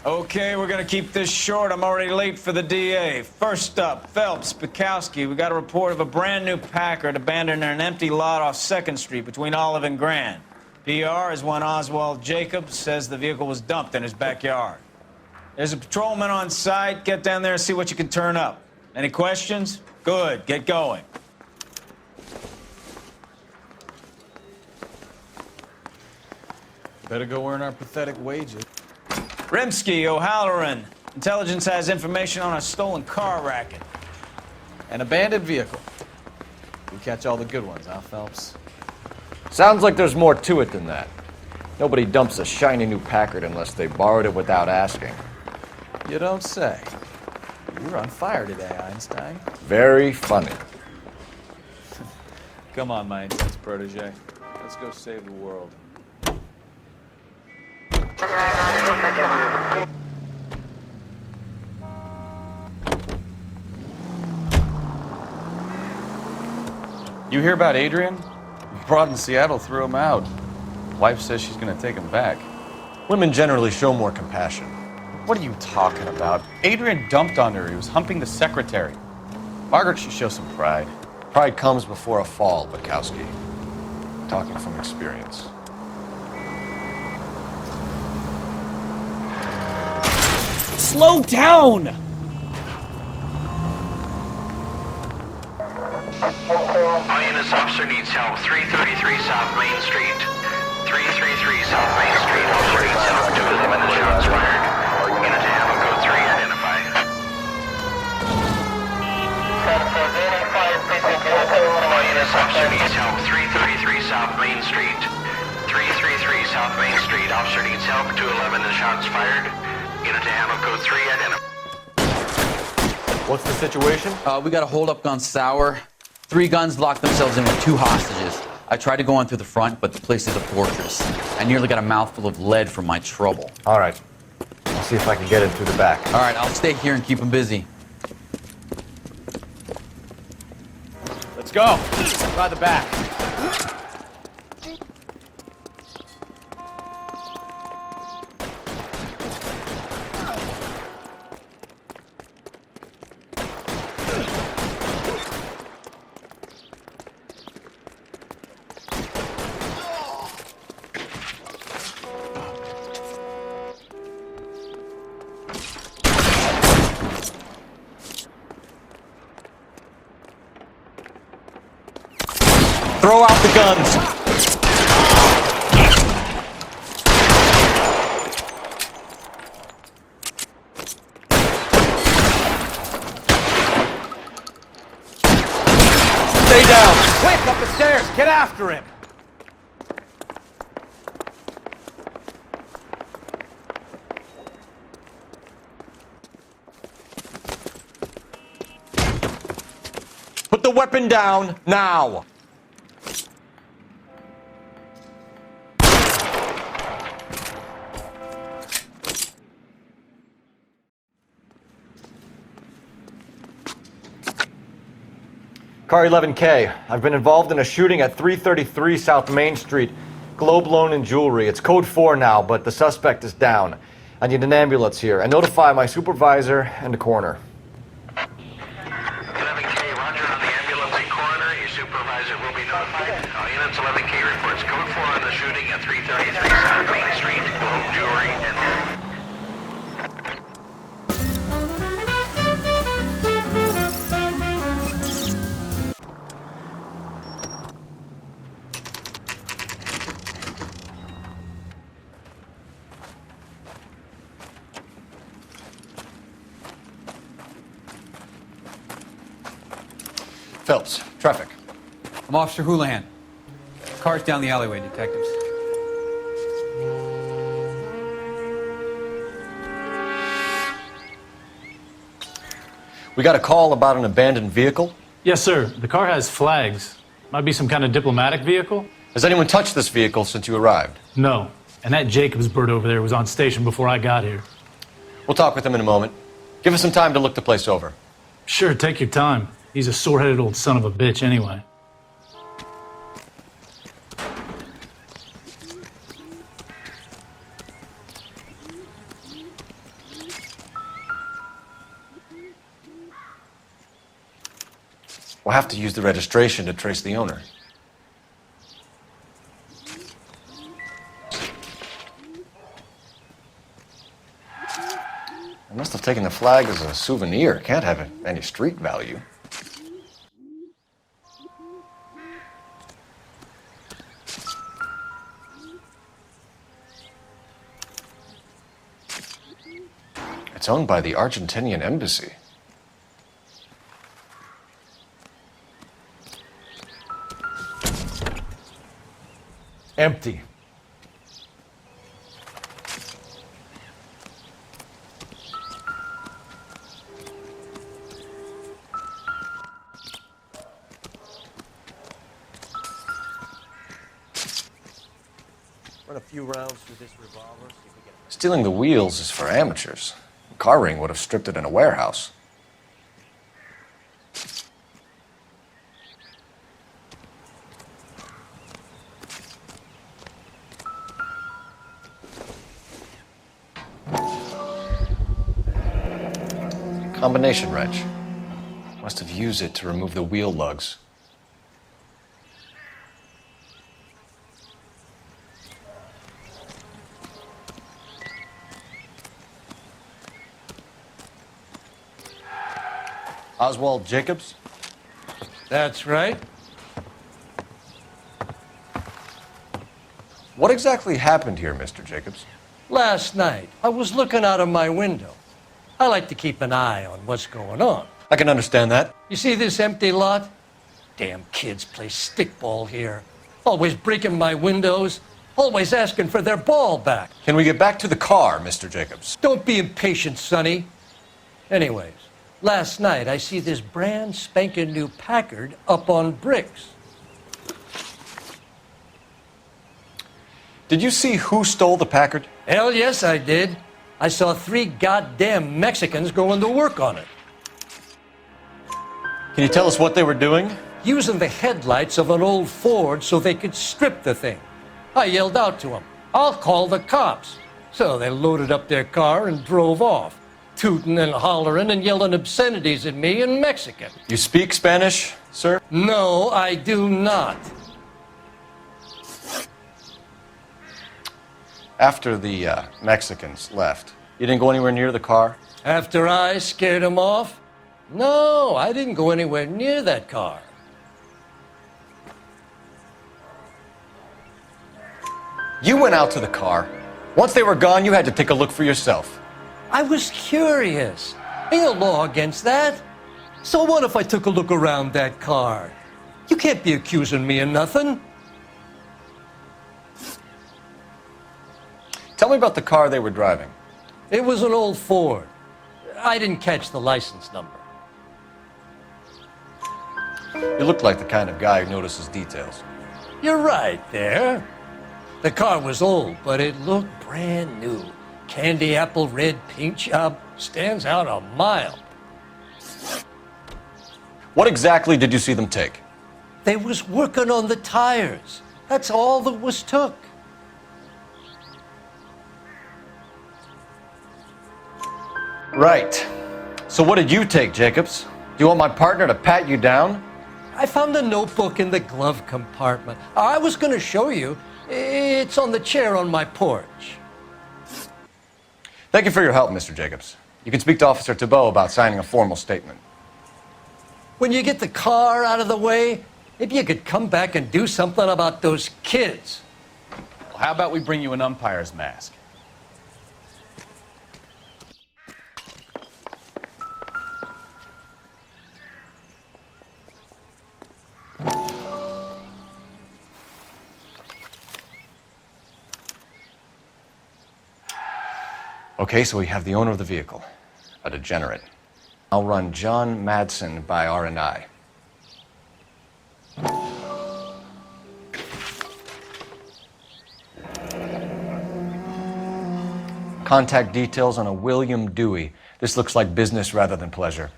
Okay, we're gonna keep this short. I'm already late for the DA. First up, Phelps, Bukowski. We got a report of a brand new Packard abandoned in an empty lot off 2nd Street between Olive and Grand. PR is one Oswald Jacobs says the vehicle was dumped in his backyard. There's a patrolman on site. Get down there and see what you can turn up. Any questions? Good, get going. Better go earn our pathetic wages. Rimsky, O'Halloran. Intelligence has information on a stolen car racket. An abandoned vehicle. We catch all the good ones, huh, Phelps? Sounds like there's more to it than that. Nobody dumps a shiny new Packard unless they borrowed it without asking. You don't say. You're on fire today, Einstein. Very funny. Come on, my intense protege. Let's go save the world. You hear about Adrian? Broad in Seattle threw him out. Wife says she's gonna take him back. Women generally show more compassion. What are you talking about? Adrian dumped on her. He was humping the secretary. Margaret should show some pride. Pride comes before a fall, Bukowski. Talking from experience. Slow down! All units, officer needs help. 333 South Main Street. 333 South Main Street. Officer needs help. 2 eliminated shots fired. Unit to Hammer code 3 identified. All units, officer needs help. 333 South Main Street. 333 South Main Street. Officer needs help. 2 eliminated shots fired. Unit to Hammer code 3 identified. What's the situation? We got a hold-up gun sour. 3 guns locked themselves in with 2 hostages. I tried to go in through the front, but the place is a fortress. I nearly got a mouthful of lead from my trouble. All right. I'll see if I can get in through the back. All right, I'll stay here and keep them busy. Let's go. Try the back. Throw out the guns. Stay down. Quick, up the stairs. Get after him. Put the weapon down now. Car 11K, I've been involved in a shooting at 333 South Main Street. Globe Loan and Jewelry. It's code 4 now, but the suspect is down. I need an ambulance here. And notify my supervisor and the coroner. 11K, roger on the ambulance and coroner. Your supervisor will be notified. All units, 11K reports code 4 on the shooting at 333 South Main Street. Globe Jewelry and... Phelps, traffic. I'm Officer Houlihan. Cars down the alleyway, detectives. We got a call about an abandoned vehicle. Yes, sir. The car has flags. Might be some kind of diplomatic vehicle. Has anyone touched this vehicle since you arrived? No. And that Jacobs bird over there was on station before I got here. We'll talk with him in a moment. Give us some time to look the place over. Sure, take your time. He's a sore-headed old son of a bitch anyway. We'll have to use the registration to trace the owner. I must have taken the flag as a souvenir. Can't have any street value. It's owned by the Argentinian embassy. Empty. Run a few rounds through this revolver. See if we get... Stealing the wheels is for amateurs. A car ring would have stripped it in a warehouse. Combination wrench. Must have used it to remove the wheel lugs. Oswald Jacobs? That's right. What exactly happened here, Mr. Jacobs? Last night, I was looking out of my window. I like to keep an eye on what's going on. I can understand that. You see this empty lot? Damn kids play stickball here. Always breaking my windows, always asking for their ball back. Can we get back to the car, Mr. Jacobs? Don't be impatient, Sonny. Anyways, last night I see this brand spanking new Packard up on bricks. Did you see who stole the Packard? Hell yes, I did. I saw 3 goddamn Mexicans going to work on it. Can you tell us what they were doing? Using the headlights of an old Ford so they could strip the thing. I yelled out to them, "I'll call the cops." So they loaded up their car and drove off, tooting and hollering and yelling obscenities at me in Mexican. You speak Spanish, sir? No, I do not. After the Mexicans left, you didn't go anywhere near the car? After I scared them off? No, I didn't go anywhere near that car. You went out to the car. Once they were gone, you had to take a look for yourself. I was curious. Ain't no law against that. So what if I took a look around that car? You can't be accusing me of nothing. Tell me about the car they were driving. It was an old Ford. I didn't catch the license number. You look like the kind of guy who notices details. You're right there. The car was old, but it looked brand new. Candy apple red paint job stands out a mile. What exactly did you see them take? They was working on the tires. That's all that was took. Right. So what did you take, Jacobs? Do you want my partner to pat you down? I found a notebook in the glove compartment. I was going to show you. It's on the chair on my porch. Thank you for your help, Mr. Jacobs. You can speak to Officer Thibault about signing a formal statement. When you get the car out of the way, maybe you could come back and do something about those kids. Well, how about we bring you an umpire's mask? Okay, so we have the owner of the vehicle, a degenerate. I'll run John Madsen by R&I. Contact details on a William Dewey. This looks like business rather than pleasure.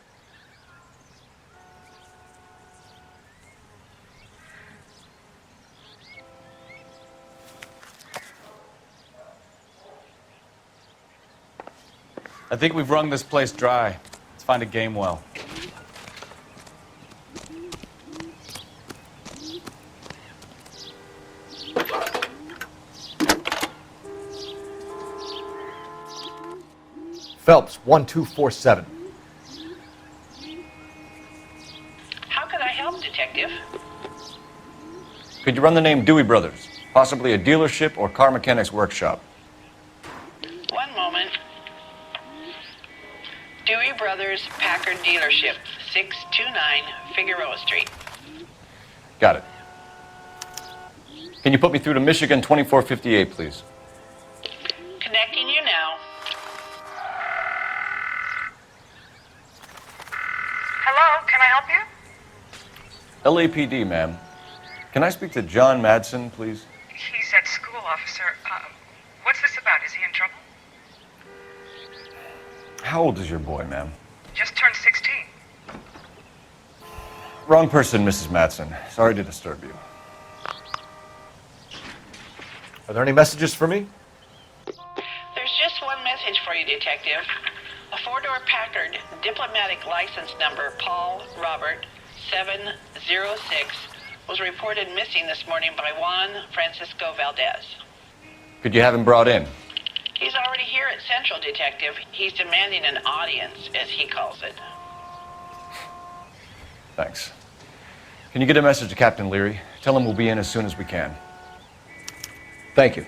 I think we've wrung this place dry. Let's find a game well. Phelps, 1247. How can I help, Detective? Could you run the name Dewey Brothers? Possibly a dealership or car mechanics workshop. One moment. Dewey Brothers Packard Dealership, 629 Figueroa Street. Got it. Can you put me through to Michigan 2458, please? Connecting you now. Hello, can I help you? LAPD, ma'am. Can I speak to John Madsen, please? He's at school, officer. What's this about? Is he in trouble? How old is your boy, ma'am? Just turned 16. Wrong person, Mrs. Madsen. Sorry to disturb you. Are there any messages for me? There's just one message for you, Detective. A four-door Packard, diplomatic license number Paul Robert 706, was reported missing this morning by Juan Francisco Valdez. Could you have him brought in? He's already here at Central, Detective. He's demanding an audience, as he calls it. Thanks. Can you get a message to Captain Leary? Tell him we'll be in as soon as we can. Thank you.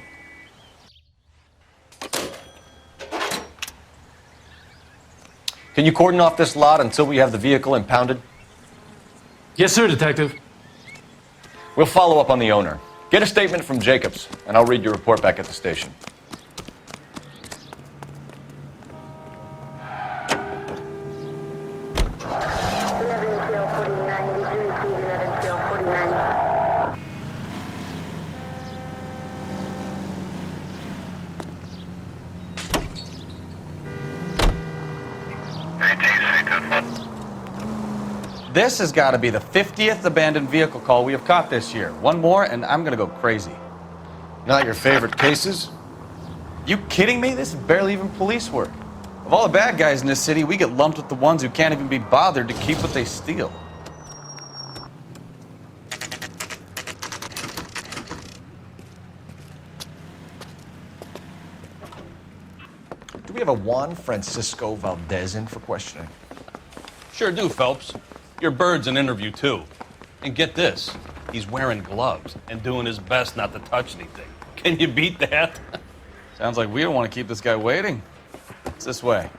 Can you cordon off this lot until we have the vehicle impounded? Yes, sir, Detective. We'll follow up on the owner. Get a statement from Jacobs, and I'll read your report back at the station. This has got to be the 50th abandoned vehicle call we have caught this year. One more, and I'm going to go crazy. Not your favorite cases? You kidding me? This is barely even police work. Of all the bad guys in this city, we get lumped with the ones who can't even be bothered to keep what they steal. Do we have a Juan Francisco Valdez in for questioning? Sure do, Phelps. Your bird's an interview, too. And get this, he's wearing gloves and doing his best not to touch anything. Can you beat that? Sounds like we don't want to keep this guy waiting. It's this way.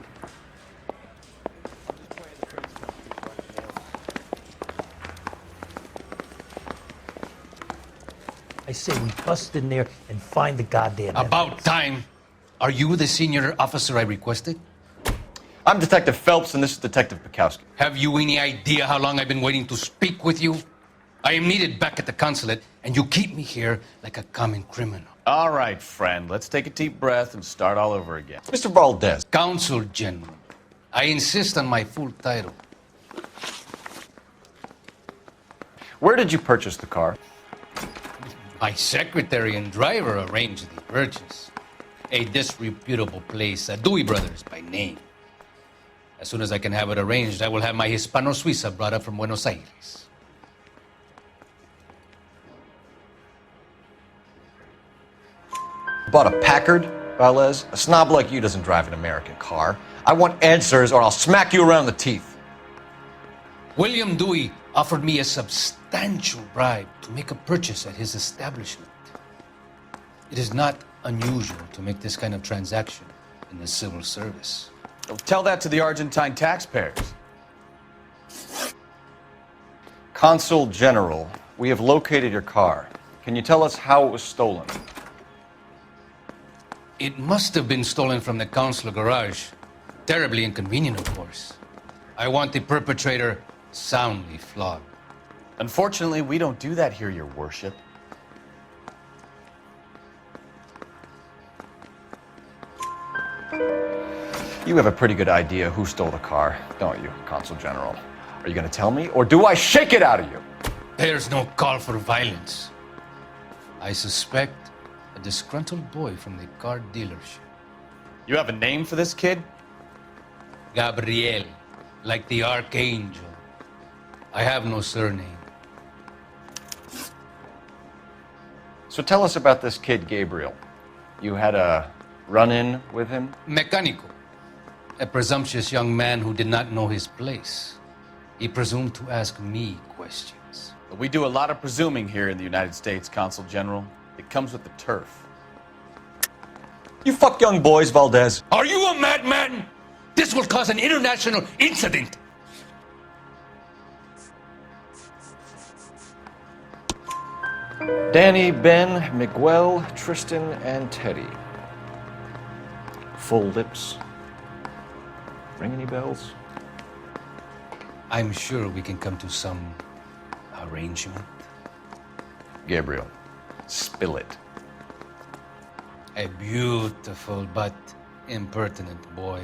I say we bust in there and find the goddamn About evidence. time. Are you the senior officer I requested? I'm Detective Phelps, and this is Detective Bukowski. Have you any idea how long I've been waiting to speak with you? I am needed back at the consulate, and you keep me here like a common criminal. All right, friend. Let's take a deep breath and start all over again. Mr. Valdez. Consul General. I insist on my full title. Where did you purchase the car? My secretary and driver arranged the purchase. A disreputable place, Dewey Brothers by name. As soon as I can have it arranged, I will have my Hispano Suiza brought up from Buenos Aires. Bought a Packard, Valdez? A snob like you doesn't drive an American car. I want answers or I'll smack you around the teeth. William Dewey offered me a substantial bribe to make a purchase at his establishment. It is not unusual to make this kind of transaction in the civil service. Tell that to the Argentine taxpayers. Consul General, we have located your car. Can you tell us how it was stolen? It must have been stolen from the consular garage. Terribly inconvenient, of course. I want the perpetrator soundly flogged. Unfortunately, we don't do that here, Your Worship. You have a pretty good idea who stole the car, don't you, Consul General? Are you going to tell me, or do I shake it out of you? There's no call for violence. I suspect a disgruntled boy from the car dealership. You have a name for this kid? Gabriel, like the archangel. I have no surname. So tell us about this kid, Gabriel. You had a run-in with him? Mecánico. A presumptuous young man who did not know his place. He presumed to ask me questions. But we do a lot of presuming here in the United States, Consul General. It comes with the turf. You fuck young boys, Valdez. Are you a madman? This will cause an international incident. Danny, Ben, Miguel, Tristan, and Teddy. Full lips. Ring any bells? I'm sure we can come to some arrangement. Gabriel, spill it. A beautiful but impertinent boy.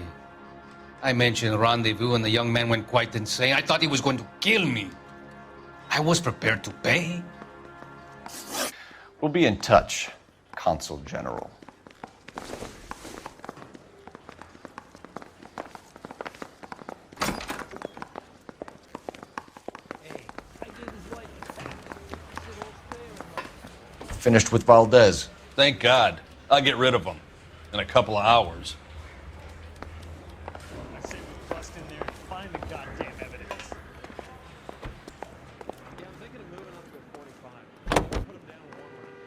I mentioned rendezvous and the young man went quite insane. I thought he was going to kill me. I was prepared to pay. We'll be in touch, Consul General. Finished with Valdez. Thank God. I'll get rid of him in a couple of hours. I say we bust in there and find the goddamn evidence. Yeah, I'm thinking of moving up to a 45. Put him down one round.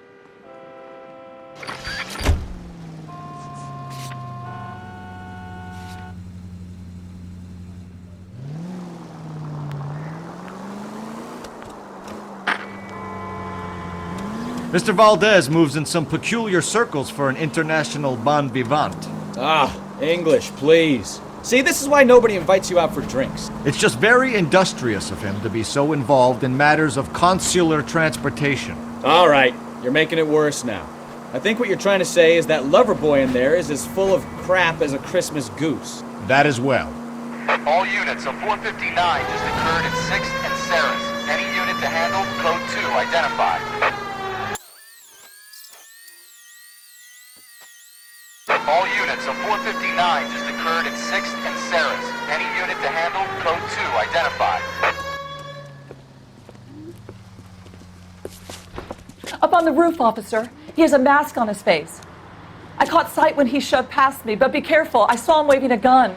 Mr. Valdez moves in some peculiar circles for an international bon vivant. Ah, English, please. See, this is why nobody invites you out for drinks. It's just very industrious of him to be so involved in matters of consular transportation. All right, you're making it worse now. I think what you're trying to say is that lover boy in there is as full of crap as a Christmas goose. That as well. All units of 459 just occurred at 6th and Saris. Any unit to handle, code 2, identify. All units of 459 just occurred at 6th and Saris. Any unit to handle, code 2, identify. Up on the roof, officer. He has a mask on his face. I caught sight when he shoved past me, but be careful. I saw him waving a gun.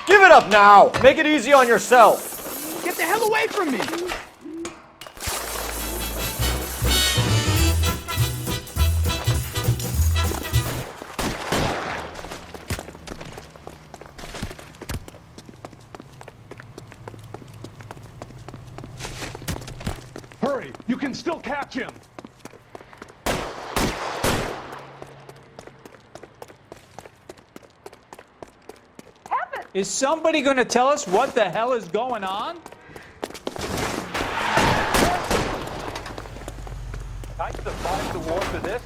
Give it up now! Make it easy on yourself! Get the hell away from me! Hurry! You can still catch him! Is somebody going to tell us what the hell is going on? I survived the war for this?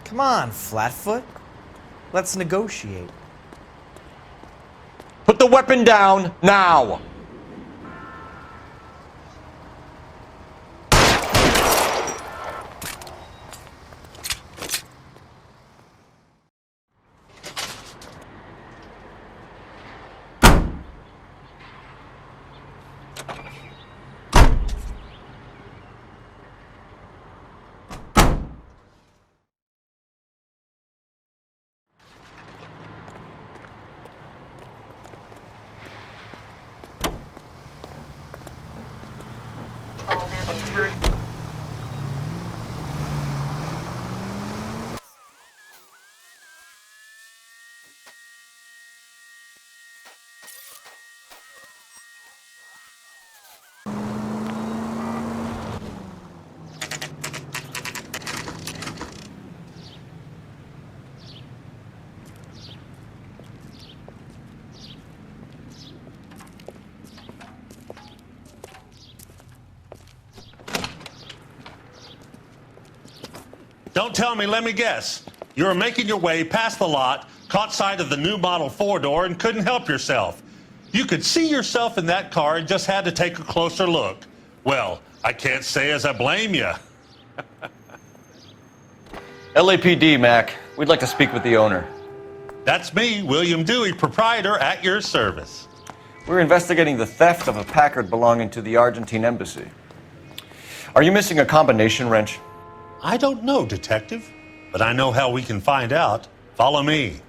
Come on, Flatfoot. Let's negotiate. Put the weapon down, now! Don't tell me, let me guess. You were making your way past the lot, caught sight of the new model 4-door, and couldn't help yourself. You could see yourself in that car and just had to take a closer look. Well, I can't say as I blame you. LAPD, Mac. We'd like to speak with the owner. That's me, William Dewey, proprietor, at your service. We're investigating the theft of a Packard belonging to the Argentine embassy. Are you missing a combination wrench? I don't know, Detective, but I know how we can find out. Follow me.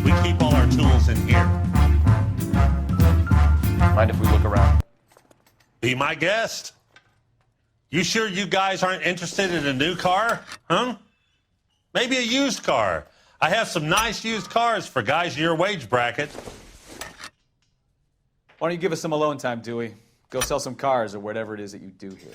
We keep all our tools in here. Mind if we look around? Be my guest. You sure you guys aren't interested in a new car? Huh? Maybe a used car. I have some nice used cars for guys in your wage bracket. Why don't you give us some alone time, Dewey? Go sell some cars or whatever it is that you do here.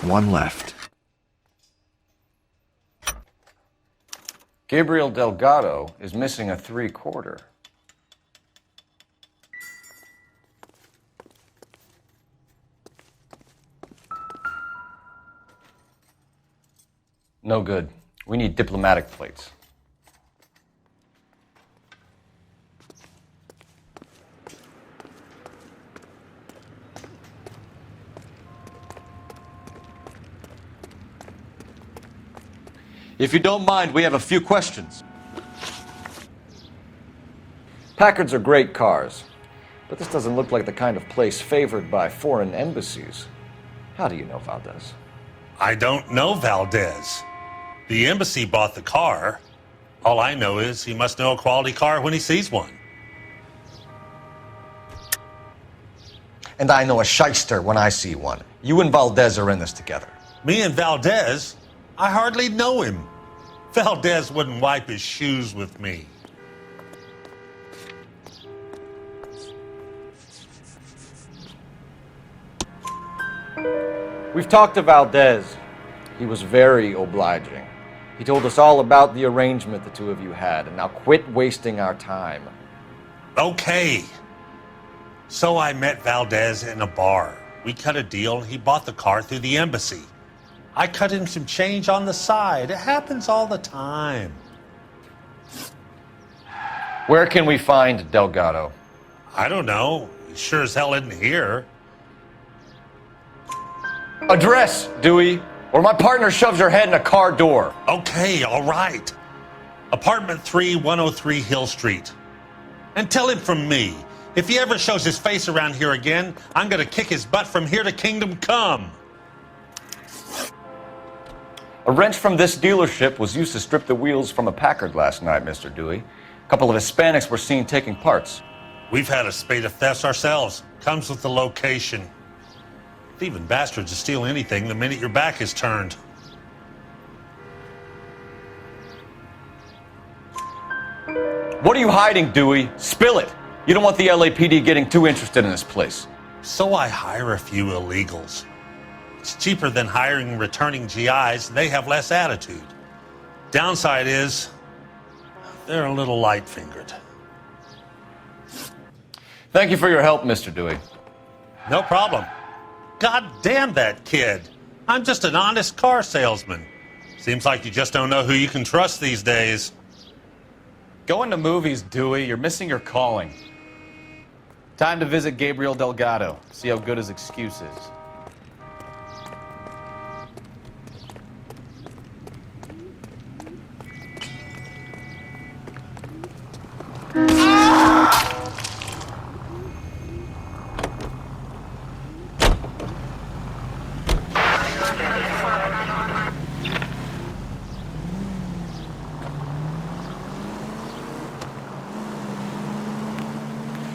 One left. Gabriel Delgado is missing a 3/4. No good. We need diplomatic plates. If you don't mind, we have a few questions. Packards are great cars, but this doesn't look like the kind of place favored by foreign embassies. How do you know Valdez? I don't know Valdez. The embassy bought the car. All I know is he must know a quality car when he sees one. And I know a shyster when I see one. You and Valdez are in this together. Me and Valdez? I hardly know him. Valdez wouldn't wipe his shoes with me. We've talked to Valdez. He was very obliging. He told us all about the arrangement the two of you had, and now quit wasting our time. Okay. So I met Valdez in a bar. We cut a deal and he bought the car through the embassy. I cut him some change on the side. It happens all the time. Where can we find Delgado? I don't know. He sure as hell isn't here. Address, Dewey, or my partner shoves your head in a car door. Okay, all right. Apartment 3, 103 Hill Street. And tell him from me, if he ever shows his face around here again, I'm gonna kick his butt from here to Kingdom Come. A wrench from this dealership was used to strip the wheels from a Packard last night, Mr. Dewey. A couple of Hispanics were seen taking parts. We've had a spate of thefts ourselves. Comes with the location. Thieving bastards to steal anything the minute your back is turned. What are you hiding, Dewey? Spill it. You don't want the LAPD getting too interested in this place. So I hire a few illegals. It's cheaper than hiring returning GIs. They have less attitude. Downside is, they're a little light-fingered. Thank you for your help, Mr. Dewey. No problem. God damn that kid. I'm just an honest car salesman. Seems like you just don't know who you can trust these days. Going to movies, Dewey. You're missing your calling. Time to visit Gabriel Delgado. See how good his excuse is.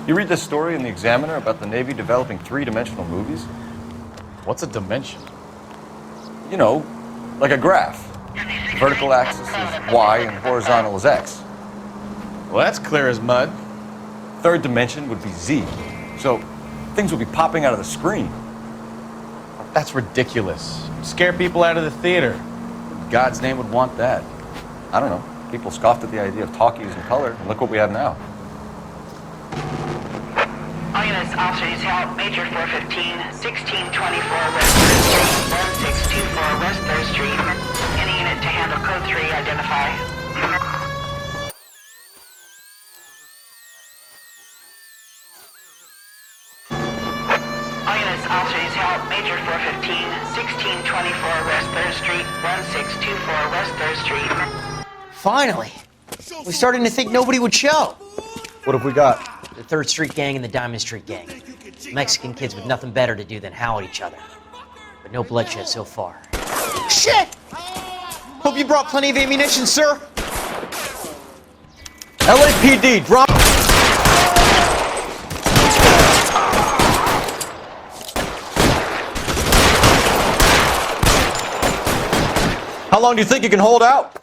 You read this story in the Examiner about the Navy developing three-dimensional movies? What's a dimension? You know, like a graph. The vertical axis is Y and horizontal is X. Well, that's clear as mud. Third dimension would be Z. So things would be popping out of the screen. That's ridiculous. Scare people out of the theater. God's name would want that. I don't know. People scoffed at the idea of talkies in color, and look what we have now. All units, officer needs help. Major 415, 1624 West 3rd Street, 1624 West 3rd Street. Any unit to handle code 3, identify. All units, officer needs help. Major 415, 1624 West 3rd Street, 1624 West 3rd Street. Finally! We're starting to think nobody would show. What have we got? The 3rd Street Gang and the Diamond Street Gang. Mexican kids with nothing better to do than howl at each other. But no bloodshed so far. Shit! Hope you brought plenty of ammunition, sir. LAPD, drop. How long do you think you can hold out?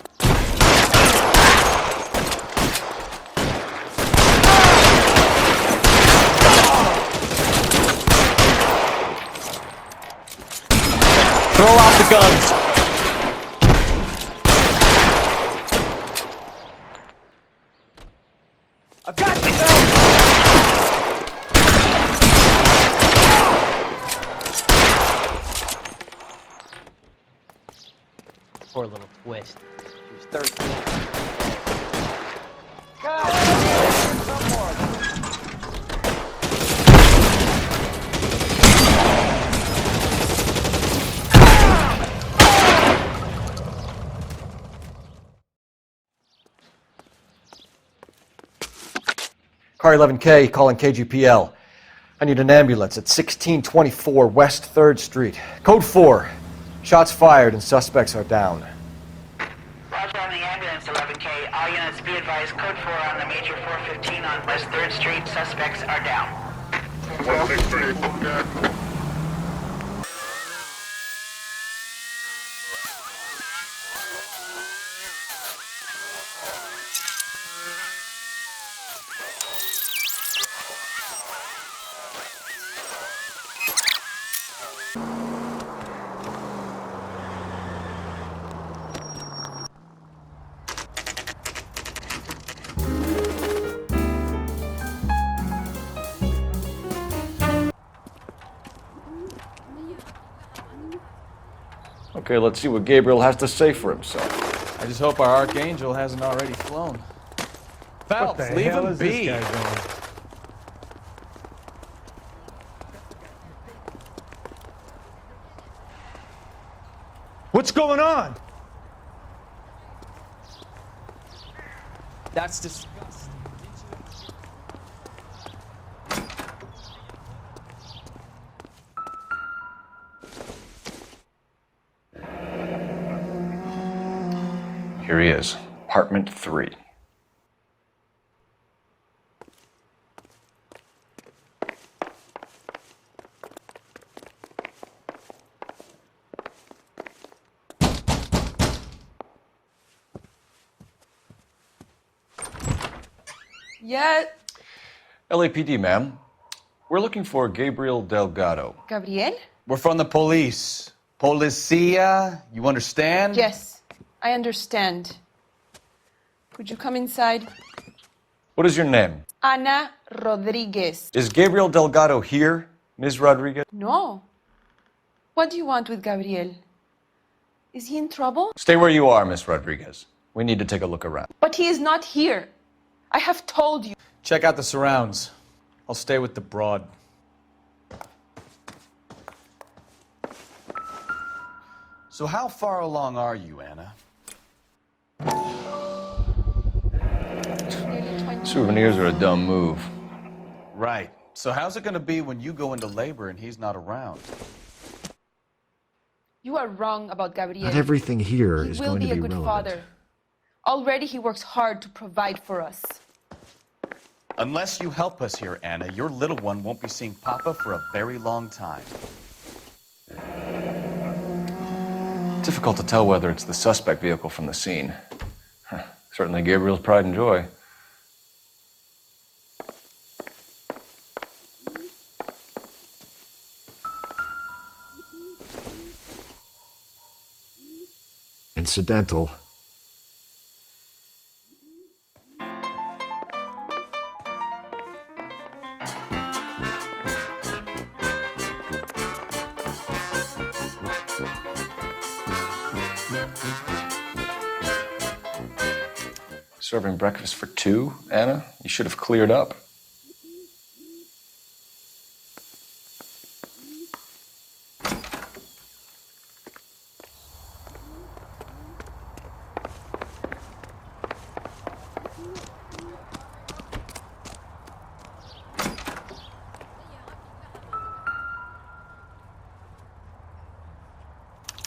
Throw out the guns. I've got you. Poor little twist. He was 13. Car 11K, calling KGPL. I need an ambulance at 1624 West 3rd Street. Code 4. Shots fired and suspects are down. Roger on the ambulance, 11K. All units be advised, code 4 on the major 415 on West 3rd Street. Suspects are down. Okay, let's see what Gabriel has to say for himself. I just hope our archangel hasn't already flown. Phelps, What the leave hell him is be. this guy doing? What's going on? That's disgusting. Here he is, apartment 3. Yeah, LAPD, ma'am. We're looking for Gabriel Delgado. Gabriel? We're from the police. Policia, you understand? Yes, I understand. Could you come inside? What is your name? Ana Rodriguez. Is Gabriel Delgado here, Ms. Rodriguez? No. What do you want with Gabriel? Is he in trouble? Stay where you are, Ms. Rodriguez. We need to take a look around. But he is not here. I have told you. Check out the surrounds. I'll stay with the broad. So how far along are you, Anna? Souvenirs are a dumb move. Right. So how's it going to be when you go into labor and he's not around? You are wrong about Gabriel. Not everything here He is will going to be a be good relevant. father. Already he works hard to provide for us. Unless you help us here, Anna, your little one won't be seeing Papa for a very long time. Difficult to tell whether it's the suspect vehicle from the scene. Certainly Gabriel's pride and joy. incidental. Serving breakfast for two, Anna? You should have cleared up.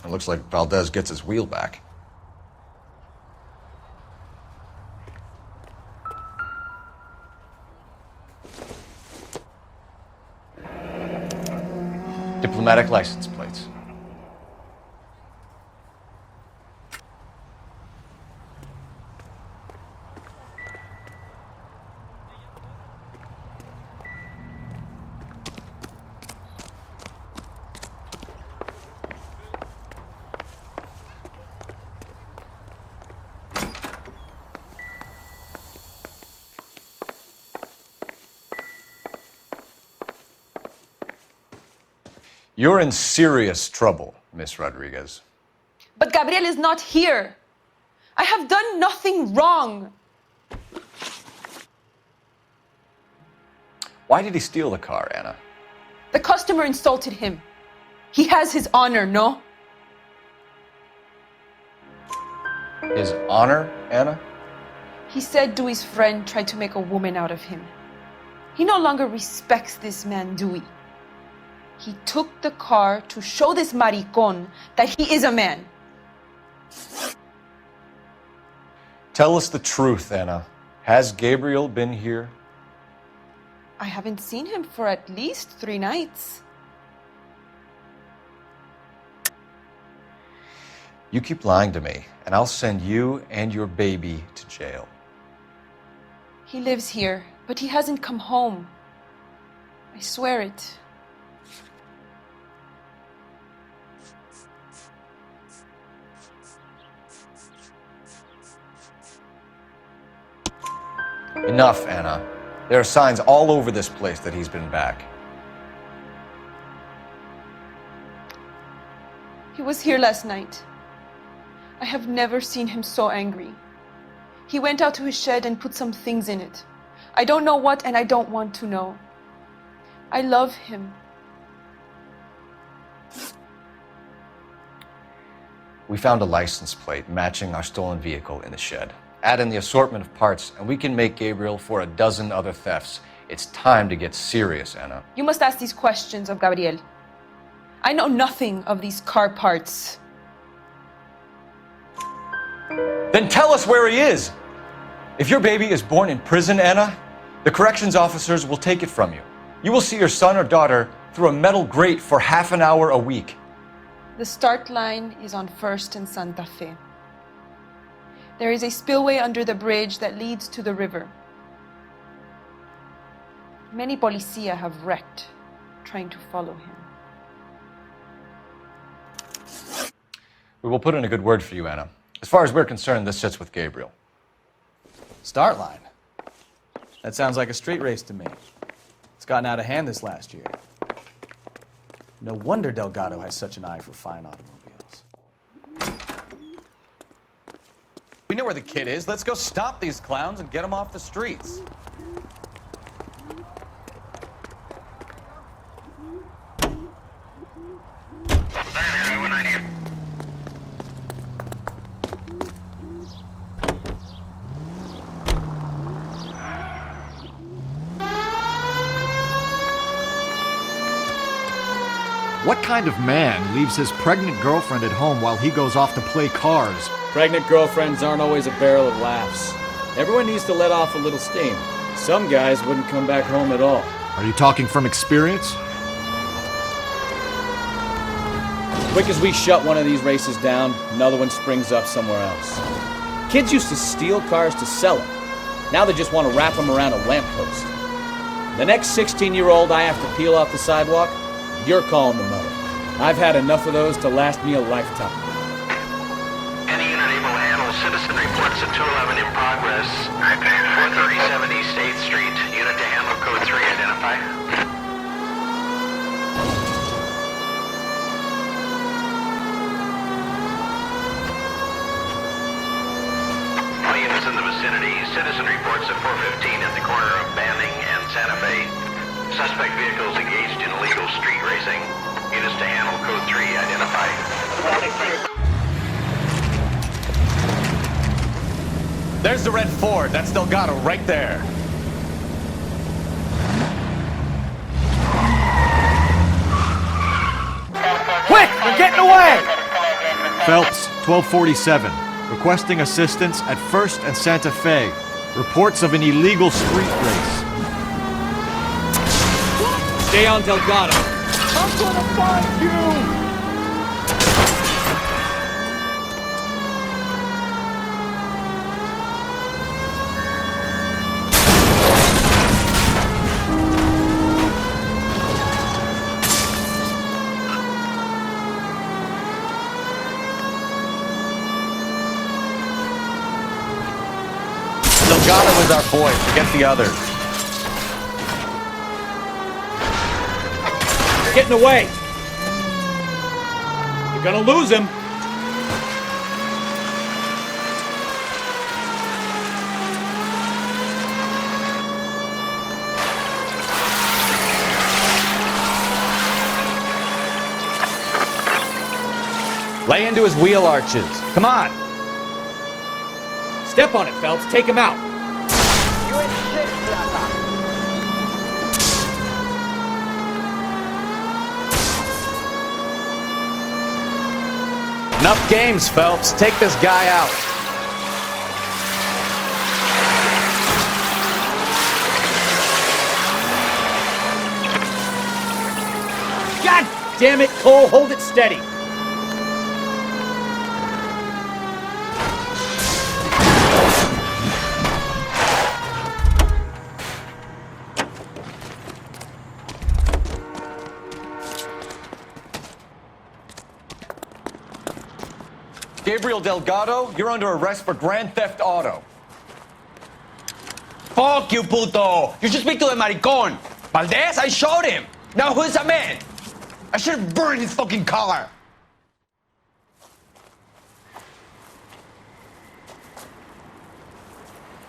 It looks like Valdez gets his wheel back. Diplomatic license plates. You're in serious trouble, Miss Rodriguez. But Gabriel is not here. I have done nothing wrong. Why did he steal the car, Anna? The customer insulted him. He has his honor, no? His honor, Anna? He said Dewey's friend tried to make a woman out of him. He no longer respects this man, Dewey. He took the car to show this maricón that he is a man. Tell us the truth, Anna. Has Gabriel been here? I haven't seen him for at least 3 nights. You keep lying to me, and I'll send you and your baby to jail. He lives here, but he hasn't come home. I swear it. Enough, Anna. There are signs all over this place that he's been back. He was here last night. I have never seen him so angry. He went out to his shed and put some things in it. I don't know what, and I don't want to know. I love him. We found a license plate matching our stolen vehicle in the shed. Add in the assortment of parts, and we can make Gabriel for 12 other thefts. It's time to get serious, Anna. You must ask these questions of Gabriel. I know nothing of these car parts. Then tell us where he is! If your baby is born in prison, Anna, the corrections officers will take it from you. You will see your son or daughter through a metal grate for half an hour a week. The start line is on 1st and Santa Fe. There is a spillway under the bridge that leads to the river. Many policia have wrecked trying to follow him. We will put in a good word for you, Anna. As far as we're concerned, this sits with Gabriel. Start line. That sounds like a street race to me. It's gotten out of hand this last year. No wonder Delgado has such an eye for fine automobiles. We know where the kid is. Let's go stop these clowns and get them off the streets. What kind of man leaves his pregnant girlfriend at home while he goes off to play cars? Pregnant girlfriends aren't always a barrel of laughs. Everyone needs to let off a little steam. Some guys wouldn't come back home at all. Are you talking from experience? Quick as we shut one of these races down, another one springs up somewhere else. Kids used to steal cars to sell them. Now they just want to wrap them around a lamppost. The next 16-year-old I have to peel off the sidewalk, you're calling the mother. I've had enough of those to last me a lifetime. Any Surveillance at 211 in progress. 437 East 8th Street. Unit to handle code 3 identify. All units in the vicinity. Citizen reports at 415 at the corner of Banning and Santa Fe. Suspect vehicles engaged in illegal street racing. Units to handle code 3 identify. There's the red Ford. That's Delgado right there. Quick! They're getting away! Phelps, 1247. Requesting assistance at 1st and Santa Fe. Reports of an illegal street race. Stay on Delgado. I'm gonna find you! Delgado is our boy. Forget the others. Getting away. You're gonna lose him. Lay into his wheel arches. Come on. Step on it, Phelps. Take him out. Enough games, Phelps. Take this guy out. God damn it, Cole. Hold it steady. Gabriel Delgado, you're under arrest for grand theft auto. Fuck you, puto! You should speak to the maricon! Valdez, I showed him! Now who's the man? I should have burned his fucking car!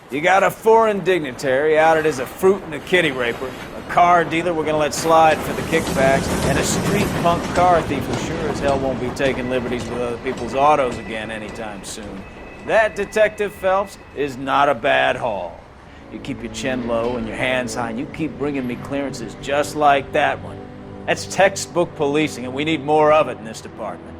You got a foreign dignitary outed as a fruit and a kitty raper, a car dealer we're gonna let slide for the kickbacks, and a street punk car thief who sure as hell won't be taking liberties with other people's autos again anytime soon. That, Detective Phelps, is not a bad haul. You keep your chin low and your hands high, and you keep bringing me clearances just like that one. That's textbook policing, and we need more of it in this department.